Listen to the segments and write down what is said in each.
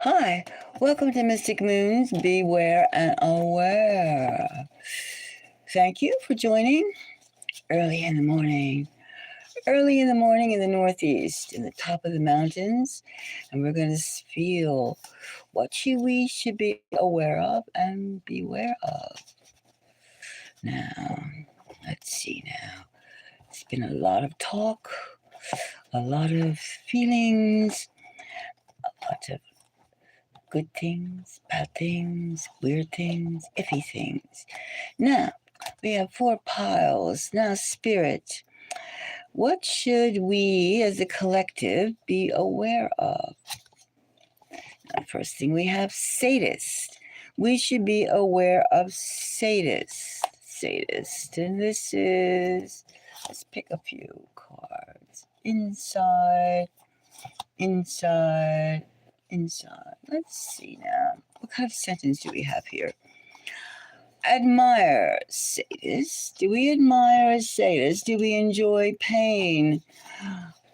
Hi, welcome to Mystic Moons Beware and Aware. Thank you for joining early in the morning. Early in the morning in the Northeast, in the top of the mountains, and we're going to feel what we should be aware of and beware of. Now, let's see now. It's been a lot of talk, a lot of feelings, a lot of good things, bad things, weird things, iffy things. Now, we have four piles. Now, spirit, what should we as a collective be aware of? Now, first thing we have sadist. We should be aware of sadist. Sadist. And this is, let's pick a few cards. Inside, inside, inside. Let's see now. What kind of sentence do we have here? Admire sadists. Do we admire sadists? Do we enjoy pain?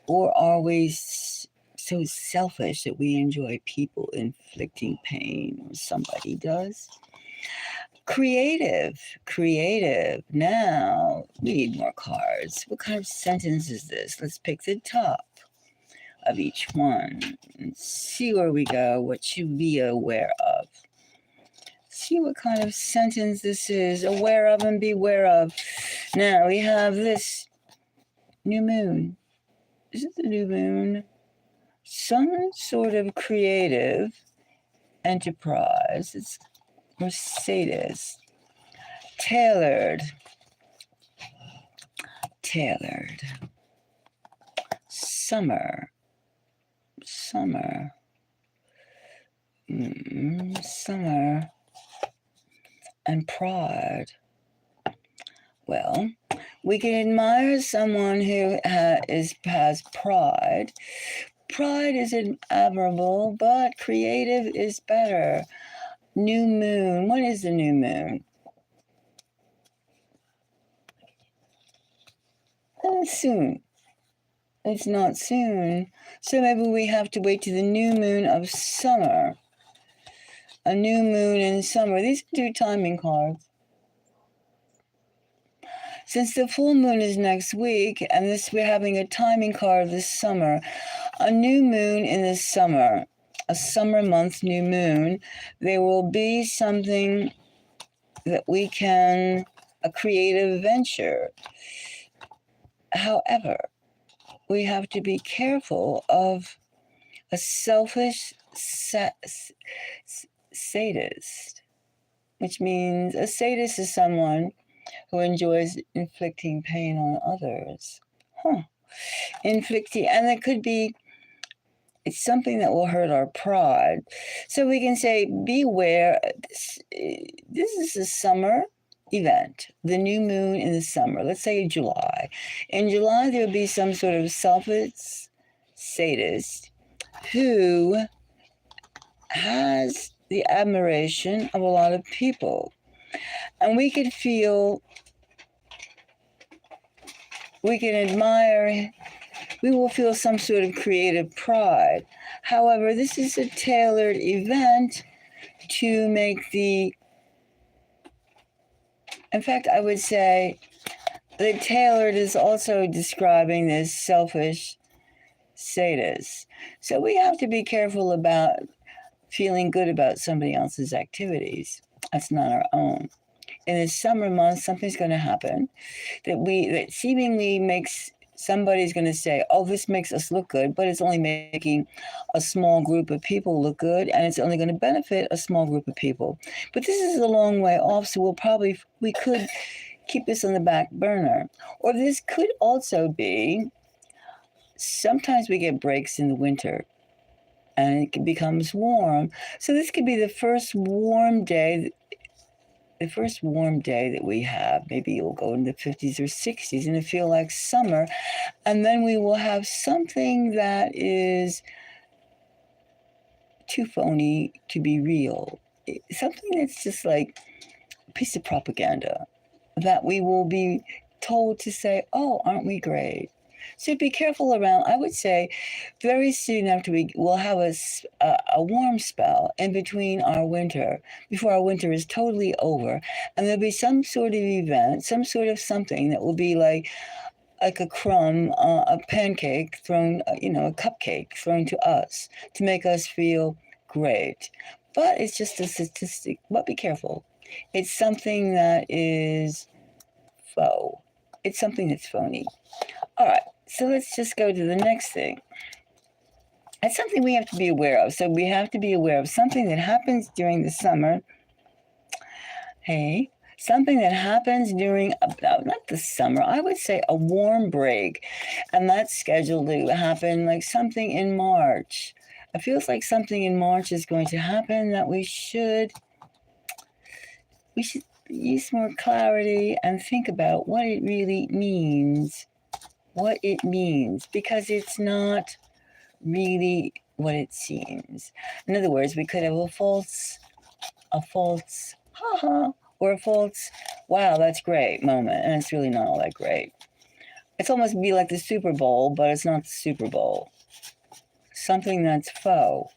Or are we so selfish that we enjoy people inflicting pain, or somebody does? Creative, creative. Now, we need more cards. What kind of sentence is this? Let's pick the top of each one and see where we go, what you be aware of. See what kind of sentence this is. Aware of and beware of. Now we have this new moon. Is it the new moon? Some sort of creative enterprise. It's Mercedes. Tailored. Tailored. Summer. Summer. Summer. And pride. Well, we can admire someone who has pride. Pride is admirable, but creative is better. New moon. What is the new moon? Soon. It's not soon. So maybe we have to wait to the new moon of summer. A new moon in summer. These are two timing cards. Since the full moon is next week, and we're having a timing card this summer, a new moon in the summer, a summer month new moon, there will be something that we can, a creative venture. However, we have to be careful of a selfish sadist, which means a sadist is someone who enjoys inflicting pain on others. Inflicting, and it could be, it's something that will hurt our pride. So we can say, beware, this is a summer event, the new moon in the summer, let's say July. In July, there will be some sort of selfish sadist who has the admiration of a lot of people. And we can feel, we can admire, we will feel some sort of creative pride. However, this is a tailored event to make in fact, I would say the tailored is also describing this selfish sadist. So we have to be careful about feeling good about somebody else's activities. That's not our own. In the summer months, something's going to happen that seemingly makes somebody's going to say, oh, this makes us look good, but it's only making a small group of people look good, and it's only going to benefit a small group of people. But this is a long way off, so we could keep this on the back burner. Or this could also be, sometimes we get breaks in the winter, and it becomes warm. So this could be the first warm day that we have. Maybe it'll go in the 50s or 60s and it'll feel like summer. And then we will have something that is too phony to be real. Something that's just like a piece of propaganda that we will be told to say, oh, aren't we great? So be careful around, I would say, very soon after we'll have a warm spell in between our winter, before our winter is totally over. And there'll be some sort of event, some sort of something that will be like a crumb, a pancake thrown, a cupcake thrown to us to make us feel great. But it's just a statistic. But be careful. It's something that is faux. It's something that's phony. All right, so let's just go to the next thing. It's something we have to be aware of. So we have to be aware of something that happens during the summer. Hey, something that happens during, not the summer, I would say a warm break. And that's scheduled to happen like something in March. It feels like something in March is going to happen that we should use more clarity and think about what it really means. What it means, because it's not really what it seems. In other words, we could have a false, haha, or a false, wow, that's great moment, and it's really not all that great. It's almost be like the Super Bowl, but it's not the Super Bowl. Something that's faux.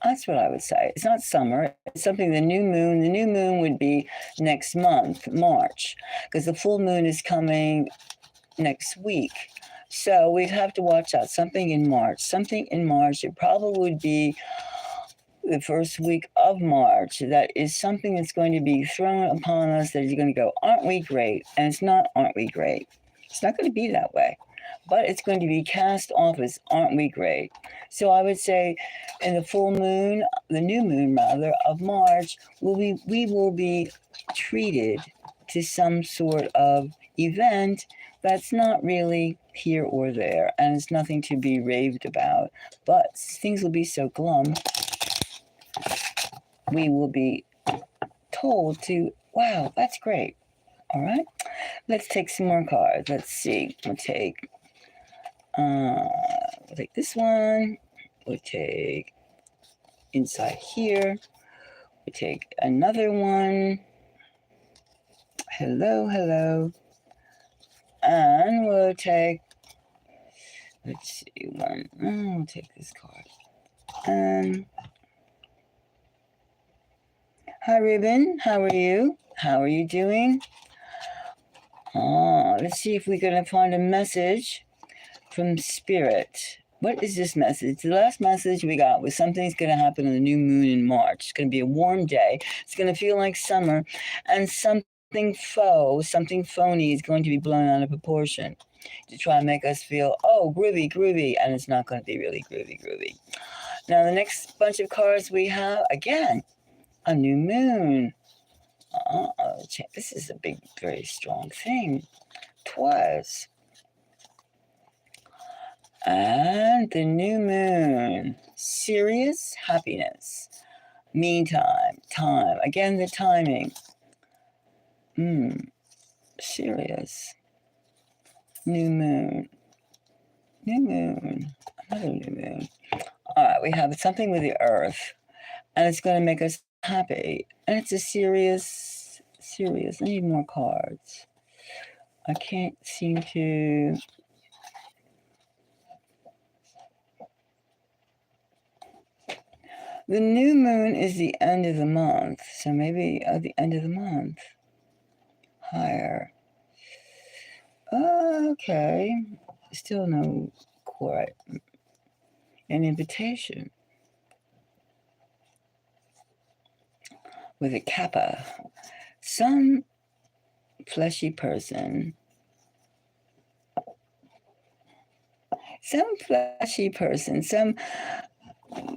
That's what I would say. It's not summer. It's something, the new moon would be next month, March, because the full moon is coming next week. So we'd have to watch out. Something in March. It probably would be the first week of March. That is something that's going to be thrown upon us that is going to go, aren't we great? And it's not, aren't we great? It's not going to be that way. But it's going to be cast off as, aren't we great? So I would say in the full moon, the new moon rather, of March, we will be treated to some sort of event that's not really here or there, and it's nothing to be raved about. But things will be so glum, we will be told to, wow, that's great. All right, let's take some more cards. Let's see. We'll take this one. We'll take inside here. We'll take another one. Hello. And we'll take, let's see, one. We'll take this card. Hi, Ruben. How are you? How are you doing? Let's see if we're going to find a message from Spirit. What is this message? The last message we got was something's going to happen on the new moon in March. It's going to be a warm day. It's going to feel like summer, and something faux, something phony is going to be blown out of proportion to try and make us feel, oh, groovy, and it's not going to be really groovy. Now, the next bunch of cards we have, again, a new moon. This is a big, very strong thing. Twice. And the new moon. Serious happiness. Meantime, time. Again, the timing. Serious. New moon. Another new moon. All right, we have something with the earth, and it's going to make us happy. And it's a serious. I need more cards. I can't seem to. The new moon is the end of the month, so maybe at the end of the month. Higher. Okay. Still no quite. An invitation. With a kappa. Some fleshy person. Some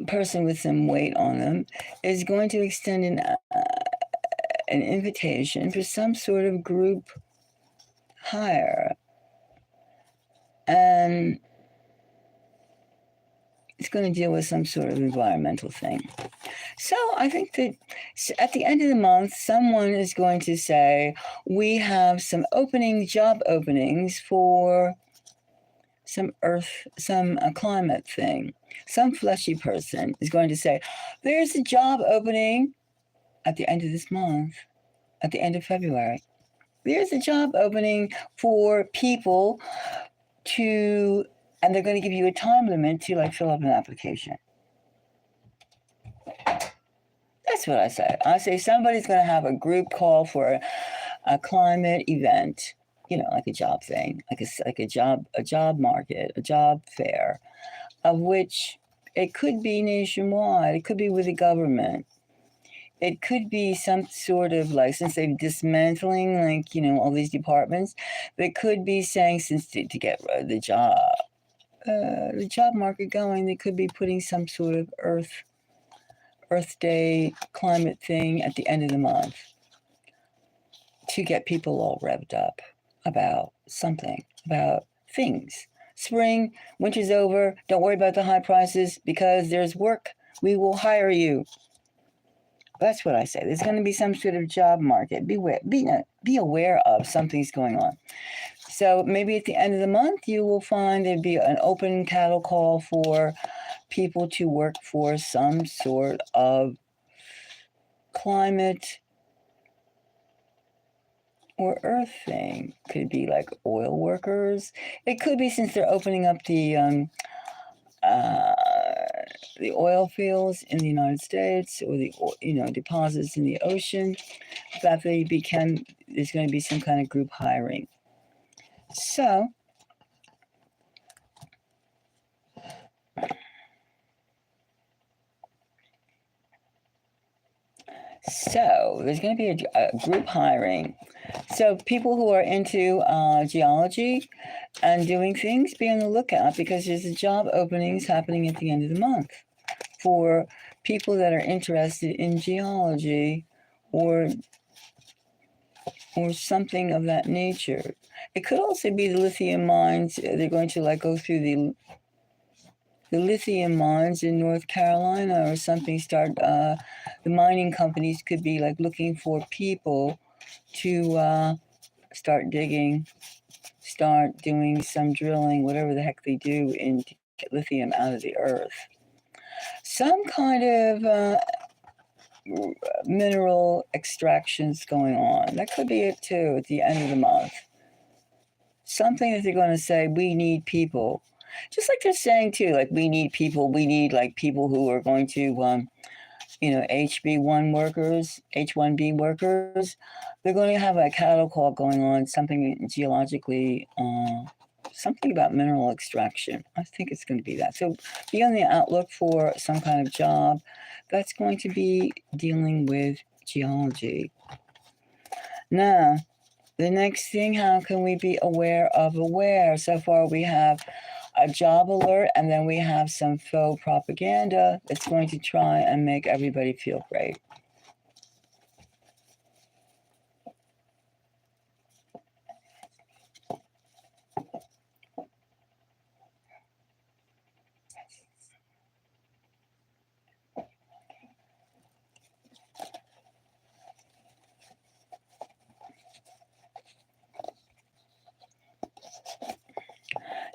person with some weight on them is going to extend an invitation for some sort of group hire, and it's going to deal with some sort of environmental thing. So I think that at the end of the month, someone is going to say, we have some job openings for some climate thing. Some fleshy person is going to say, there's a job opening at the end of this month, at the end of February. There's a job opening for people and they're going to give you a time limit to like fill up an application. That's what I say. I say somebody's going to have a group call for a climate event, like a job thing, like a job market, a job fair, of which it could be nationwide. It could be with the government. It could be some sort of like, since they're dismantling all these departments, they could be saying, since to get the job market going, they could be putting some sort of Earth Day climate thing at the end of the month to get people all revved up about something, about things. Spring, winter's over. Don't worry about the high prices because there's work. We will hire you. That's what I say. There's going to be some sort of job market. Be aware of something's going on. So maybe at the end of the month, you will find there'd be an open cattle call for people to work for some sort of climate or earth thing. Could be like oil workers. It could be, since they're opening up the oil fields in the United States, or the deposits in the ocean, that there's going to be some kind of group hiring. So there's going to be a group hiring. So people who are into geology and doing things, be on the lookout, because there's a job openings happening at the end of the month for people that are interested in geology or something of that nature. It could also be the lithium mines. They're going to go through the lithium mines in North Carolina or something. The mining companies could be looking for people to start digging, start doing some drilling, whatever the heck they do, to get lithium out of the earth. Some kind of mineral extractions going on. That could be it too at the end of the month. Something that they're going to say, we need people. Just like they're saying too, we need people. We need people who are going to, HB1 workers, H1B workers. They're going to have a cattle call going on, something geologically, something about mineral extraction. I think it's going to be that. So be on the outlook for some kind of job that's going to be dealing with geology. Now, the next thing, how can we be aware of aware? So far we have a job alert, and then we have some faux propaganda that's going to try and make everybody feel great.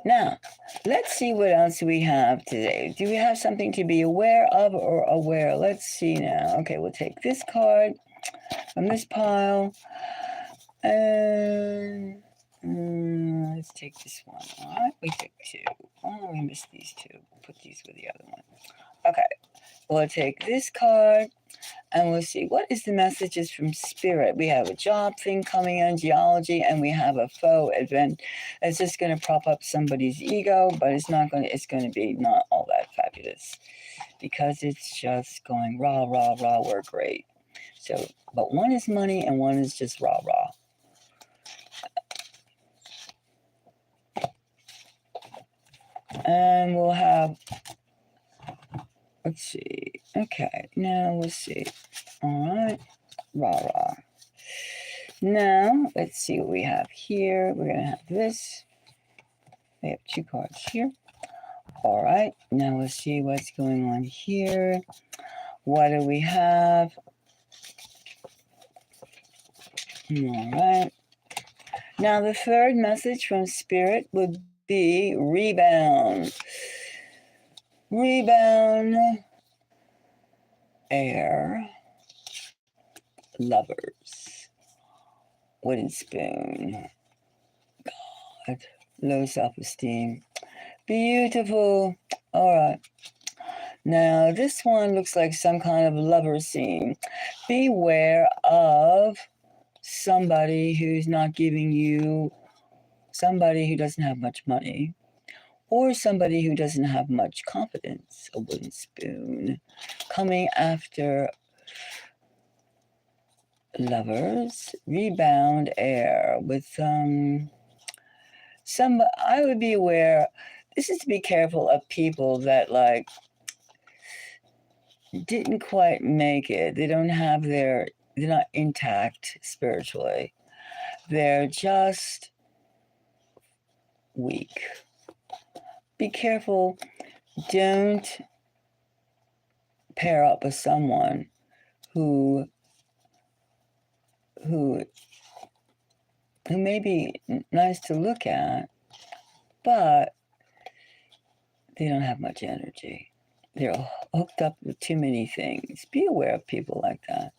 Now, let's see what else we have today. Do we have something to be aware of or aware? Let's see now. Okay, we'll take this card from this pile. And let's take this one. All right, we took two. Oh, we missed these two. We'll put these with the other one. Okay, we'll take this card. And we'll see what is the messages from spirit. We have a job thing coming in, geology, and we have a faux event. It's just going to prop up somebody's ego, but it's going to be not all that fabulous, because it's just going rah, rah, rah, we're great. So, but one is money and one is just rah, rah. And we'll have, let's see. Okay, now we'll see. All right, rah, rah. Now, let's see what we have here. We're going to have this. We have two cards here. All right, now let's see what's going on here. What do we have? All right. Now, the third message from Spirit would be rebound. Rebound, air, lovers, wooden spoon, God, low self-esteem. Beautiful. All right. Now, this one looks like some kind of lover scene. Beware of somebody who's not giving you, somebody who doesn't have much money, or somebody who doesn't have much confidence, a wooden spoon, coming after lovers. Rebound air with some, I would be aware, this is to be careful of people that like didn't quite make it. They don't have they're not intact spiritually. They're just weak. Be careful. Don't pair up with someone who may be nice to look at, but they don't have much energy. They're hooked up with too many things. Be aware of people like that.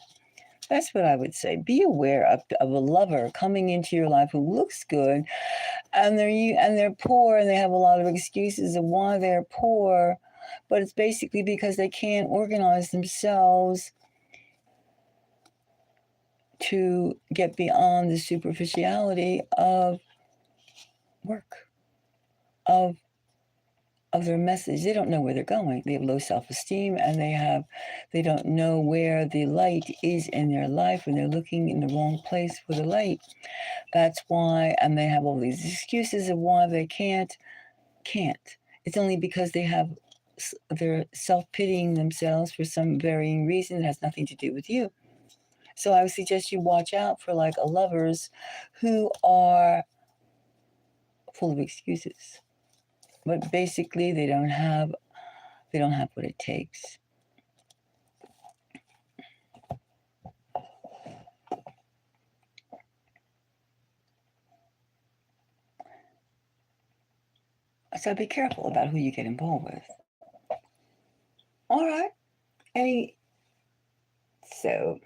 That's what I would say. Be aware of a lover coming into your life who looks good, and they're poor, and they have a lot of excuses of why they're poor, but it's basically because they can't organize themselves to get beyond the superficiality of work, of their message. They don't know where they're going. They have low self-esteem, and they don't know where the light is in their life, and they're looking in the wrong place for the light. That's why, and they have all these excuses of why they can't. It's only because they're self-pitying themselves for some varying reason. It has nothing to do with you. So I would suggest you watch out for like lovers who are full of excuses. But basically they don't have what it takes. So be careful about who you get involved with. All right. So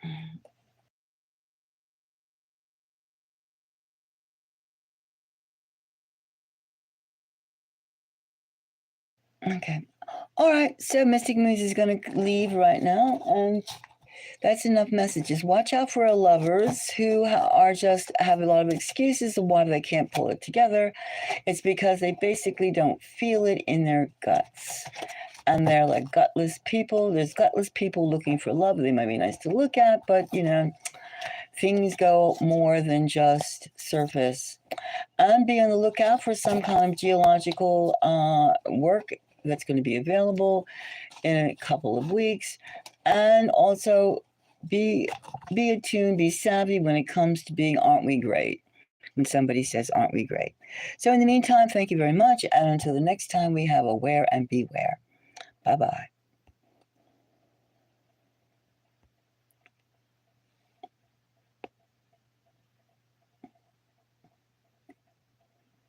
okay. All right. So Mystic Moons is going to leave right now, and that's enough messages. Watch out for lovers who are just have a lot of excuses of why they can't pull it together. It's because they basically don't feel it in their guts. And they're like gutless people. There's gutless people looking for love. They might be nice to look at, but things go more than just surface. And be on the lookout for some kind of geological work that's going to be available in a couple of weeks. And also be attuned, be savvy when it comes to being aren't we great? When somebody says aren't we great? So in the meantime, thank you very much. And until the next time, we have aware and beware. Bye-bye.